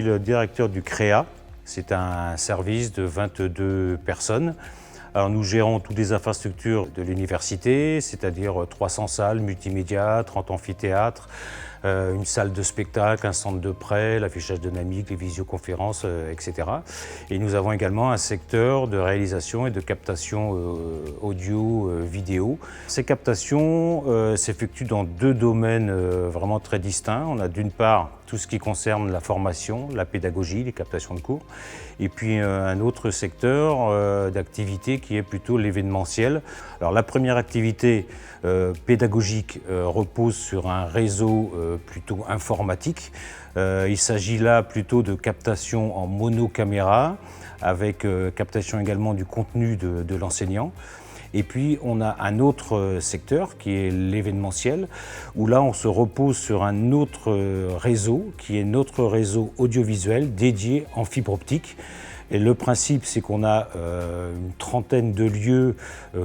suis le directeur du CREA. C'est un service de 22 personnes. Alors nous gérons toutes les infrastructures de l'université, c'est-à-dire 300 salles multimédia, 30 amphithéâtres, une salle de spectacle, un centre de prêt, l'affichage dynamique, les visioconférences, etc. Et nous avons également un secteur de réalisation et de captation audio-vidéo. Ces captations s'effectuent dans deux domaines vraiment très distincts. On a d'une part tout ce qui concerne la formation, la pédagogie, les captations de cours, et puis un autre secteur d'activité qui est plutôt l'événementiel. Alors la première activité pédagogique repose sur un réseau plutôt informatique. Il s'agit là plutôt de captation en monocaméra, avec captation également du contenu de l'enseignant. Et puis on a un autre secteur qui est l'événementiel, où là on se repose sur un autre réseau, qui est notre réseau audiovisuel dédié en fibre optique. Et le principe, c'est qu'on a une trentaine de lieux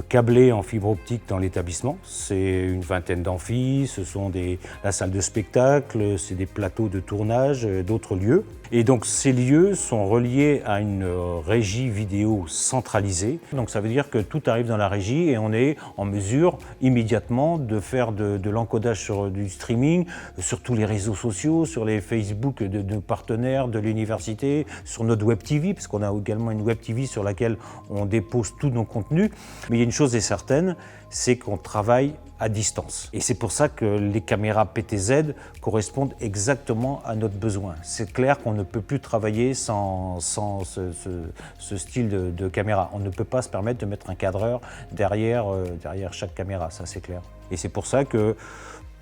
câblés en fibre optique dans l'établissement. C'est une vingtaine d'amphis, ce sont la salle de spectacle, c'est des plateaux de tournage, d'autres lieux. Et donc ces lieux sont reliés à une régie vidéo centralisée. Donc ça veut dire que tout arrive dans la régie et on est en mesure immédiatement de faire de l'encodage sur du streaming, sur tous les réseaux sociaux, sur les Facebook de nos partenaires de l'université, sur notre Web TV, parce qu'on a également une Web TV sur laquelle on dépose tous nos contenus. Mais il y a une chose est certaine, c'est qu'on travaille à distance. Et c'est pour ça que les caméras PTZ correspondent exactement à notre besoin. C'est clair qu'on ne peut plus travailler sans ce style de caméra. On ne peut pas se permettre de mettre un cadreur derrière chaque caméra, ça c'est clair. Et c'est pour ça que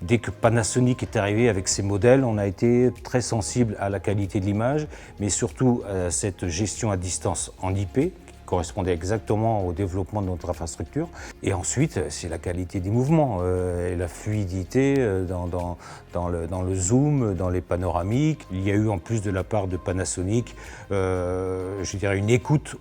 dès que Panasonic est arrivé avec ses modèles, on a été très sensible à la qualité de l'image, mais surtout à cette gestion à distance en IP, correspondait exactement au développement de notre infrastructure. Et ensuite, c'est la qualité des mouvements et la fluidité dans le zoom, dans les panoramiques. Il y a eu en plus de la part de Panasonic, je dirais une écoute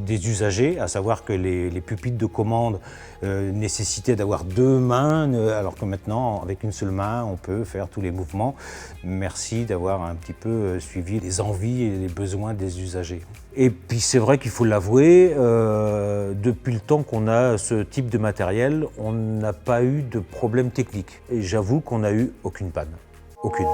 des usagers, à savoir que les pupitres de commande nécessitaient d'avoir deux mains, alors que maintenant, avec une seule main, on peut faire tous les mouvements. Merci d'avoir un petit peu suivi les envies et les besoins des usagers. Et puis c'est vrai qu'il faut l'avouer, depuis le temps qu'on a ce type de matériel, on n'a pas eu de problème technique. Et j'avoue qu'on n'a eu aucune panne. Aucune.